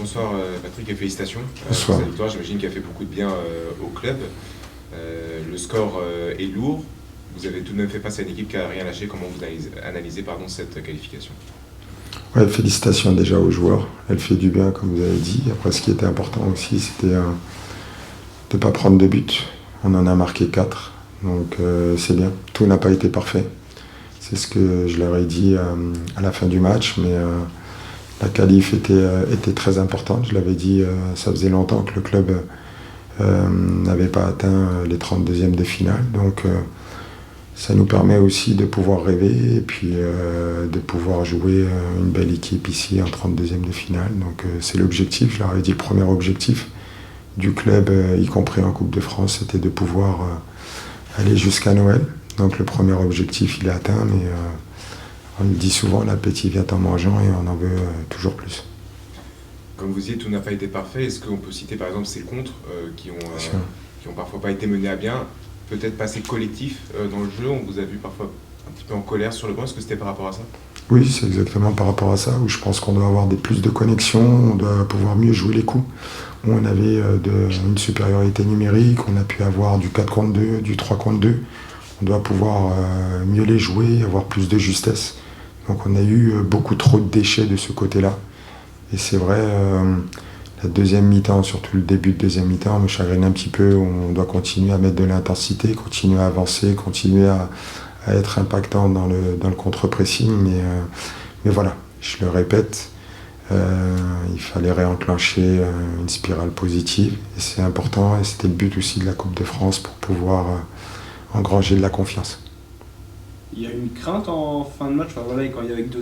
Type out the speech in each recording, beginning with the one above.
Bonsoir Patrick et félicitations Bonsoir. pour cette victoire. J'imagine qu'elle a fait beaucoup de bien au club. Le score est lourd. Vous avez tout de même fait face à une équipe qui n'a rien lâché. Comment vous analysez cette qualification? Ouais, félicitations déjà aux joueurs. Elle fait du bien, comme vous avez dit. Après, ce qui était important aussi, c'était de ne pas prendre de but. On en a marqué 4. Donc c'est bien. Tout n'a pas été parfait. C'est ce que je leur ai dit à la fin du match. Mais la qualif était très importante. Je l'avais dit, ça faisait longtemps que le club n'avait pas atteint les 32e de finale. Donc ça nous permet aussi de pouvoir rêver et puis de pouvoir jouer une belle équipe ici en 32e de finale. Donc c'est l'objectif, je leur avais dit le premier objectif du club, y compris en Coupe de France, c'était de pouvoir aller jusqu'à Noël. Donc le premier objectif il est atteint, mais on le dit souvent, l'appétit vient en mangeant et on en veut toujours plus. Comme vous dites, tout n'a pas été parfait. Est-ce qu'on peut citer par exemple ces contres qui ont parfois pas été menés à bien? Peut-être passer collectif dans le jeu, on vous a vu parfois un petit peu en colère sur le banc, est-ce que c'était par rapport à ça? Oui, c'est exactement par rapport à ça, où je pense qu'on doit avoir plus de connexions, on doit pouvoir mieux jouer les coups. Où on avait une supériorité numérique, on a pu avoir du 4 contre 2, du 3 contre 2. On doit pouvoir mieux les jouer, avoir plus de justesse. Donc on a eu beaucoup trop de déchets de ce côté-là. Et c'est vrai, la deuxième mi-temps, surtout le début de deuxième mi-temps, me chagrine un petit peu. On doit continuer à mettre de l'intensité, continuer à avancer, continuer à être impactant dans le contre-pressing. Mais voilà, je le répète, il fallait réenclencher une spirale positive. Et c'est important, et c'était le but aussi de la Coupe de France pour pouvoir engranger de la confiance. Il y a une crainte en fin de match, quand il y avait 2-0, de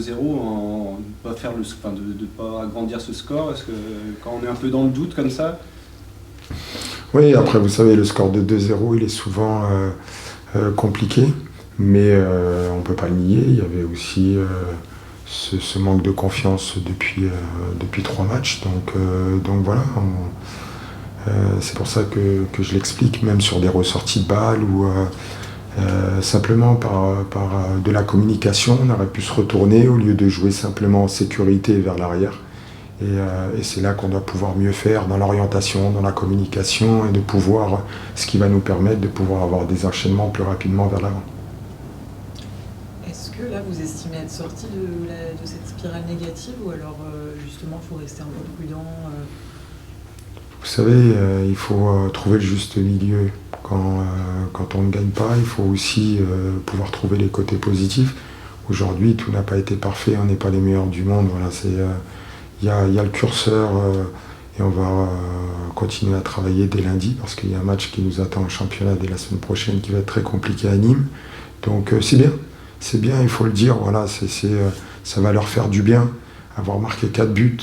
ne pas agrandir ce score. Est-ce que quand on est un peu dans le doute comme ça? Oui, après vous savez, le score de 2-0, il est souvent compliqué, mais on ne peut pas le nier. Il y avait aussi ce manque de confiance depuis 3 matchs. Donc voilà, c'est pour ça que je l'explique, même sur des ressorties de balles ou simplement par de la communication, on aurait pu se retourner au lieu de jouer simplement en sécurité vers l'arrière. Et c'est là qu'on doit pouvoir mieux faire dans l'orientation, dans la communication et de pouvoir, ce qui va nous permettre de pouvoir avoir des enchaînements plus rapidement vers l'avant. Est-ce que là vous estimez être sorti de cette spirale négative ou alors justement il faut rester un peu prudent Vous savez, il faut trouver le juste milieu. Quand on ne gagne pas, il faut aussi pouvoir trouver les côtés positifs. Aujourd'hui, tout n'a pas été parfait, on n'est pas les meilleurs du monde. Voilà, il y a le curseur et on va continuer à travailler dès lundi parce qu'il y a un match qui nous attend en championnat dès la semaine prochaine qui va être très compliqué à Nîmes. Donc c'est bien, il faut le dire. Voilà, ça va leur faire du bien. Avoir marqué 4 buts,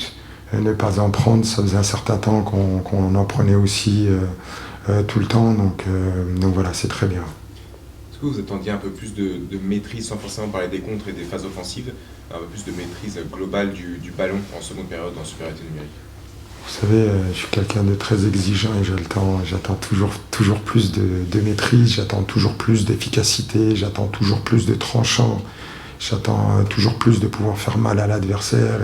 ne pas en prendre, ça faisait un certain temps qu'on en prenait aussi tout le temps. Donc voilà, c'est très bien. Est-ce que vous attendiez un peu plus de maîtrise, sans forcément parler des contres et des phases offensives, un peu plus de maîtrise globale du ballon en seconde période en supériorité numérique? Vous savez, je suis quelqu'un de très exigeant et j'attends toujours plus de maîtrise, j'attends toujours plus d'efficacité, j'attends toujours plus de tranchant, j'attends toujours plus de pouvoir faire mal à l'adversaire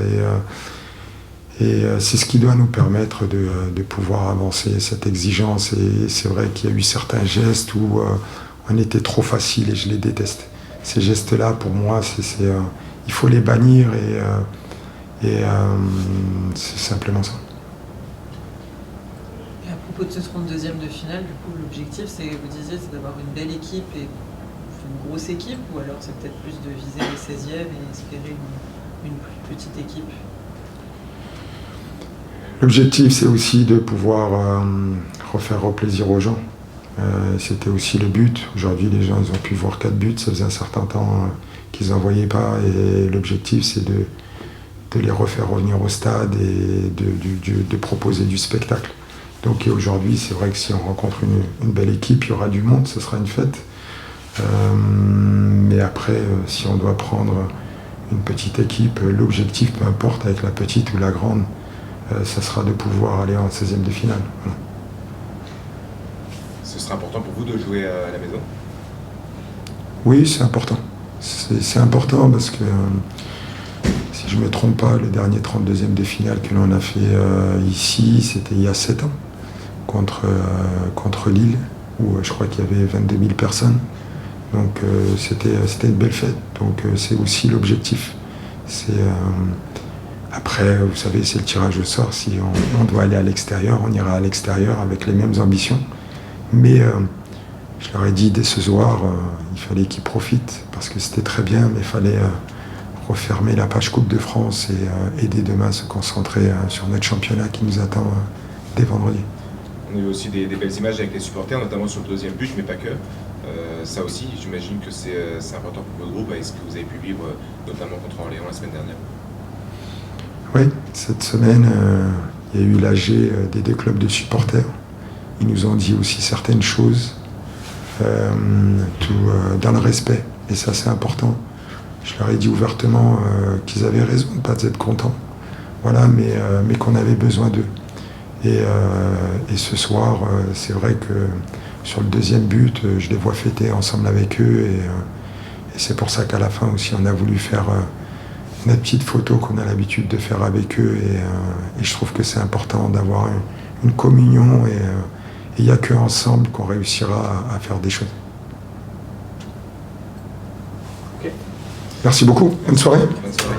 et c'est ce qui doit nous permettre de pouvoir avancer, cette exigence. Et c'est vrai qu'il y a eu certains gestes où on était trop facile et je les déteste. Ces gestes-là, pour moi, il faut les bannir et c'est simplement ça. Et à propos de ce 32e de finale, du coup l'objectif vous disiez, c'est d'avoir une belle équipe et une grosse équipe ou alors c'est peut-être plus de viser les 16e et espérer une plus petite équipe? L'objectif, c'est aussi de pouvoir refaire plaisir aux gens. C'était aussi le but. Aujourd'hui, les gens ils ont pu voir 4 buts. Ça faisait un certain temps qu'ils n'en voyaient pas. Et l'objectif, c'est de les refaire revenir au stade et de proposer du spectacle. Donc aujourd'hui, c'est vrai que si on rencontre une belle équipe, il y aura du monde, ce sera une fête. Mais après, si on doit prendre une petite équipe, l'objectif, peu importe, avec la petite ou la grande, ça sera de pouvoir aller en 16e de finale. Voilà. Ce sera important pour vous de jouer à la maison? Oui, c'est important. C'est important parce que si je ne me trompe pas, le dernier 32e de finale que l'on a fait ici, c'était il y a 7 ans, contre Lille, où je crois qu'il y avait 22 000 personnes. Donc c'était une belle fête. Donc c'est aussi l'objectif. Après, vous savez, c'est le tirage au sort. Si on doit aller à l'extérieur, on ira à l'extérieur avec les mêmes ambitions. Mais je leur ai dit dès ce soir, il fallait qu'ils profitent, parce que c'était très bien, mais il fallait refermer la page Coupe de France et dès demain se concentrer sur notre championnat qui nous attend dès vendredi. On a eu aussi des belles images avec les supporters, notamment sur le deuxième but, mais pas que. Ça aussi, j'imagine que c'est important pour votre groupe, avec ce que vous avez pu vivre, notamment contre Orléans la semaine dernière. Oui, cette semaine, il y a eu l'AG des 2 clubs de supporters. Ils nous ont dit aussi certaines choses, dans le respect, et ça c'est important. Je leur ai dit ouvertement qu'ils avaient raison de ne pas être contents, voilà, mais qu'on avait besoin d'eux. Et ce soir, c'est vrai que sur le deuxième but, je les vois fêter ensemble avec eux, et c'est pour ça qu'à la fin aussi, on a voulu faire notre petite photo qu'on a l'habitude de faire avec eux, et je trouve que c'est important d'avoir une communion, et il n'y a qu'ensemble qu'on réussira à faire des choses. Okay. Merci beaucoup, bonne soirée. Bonne soirée.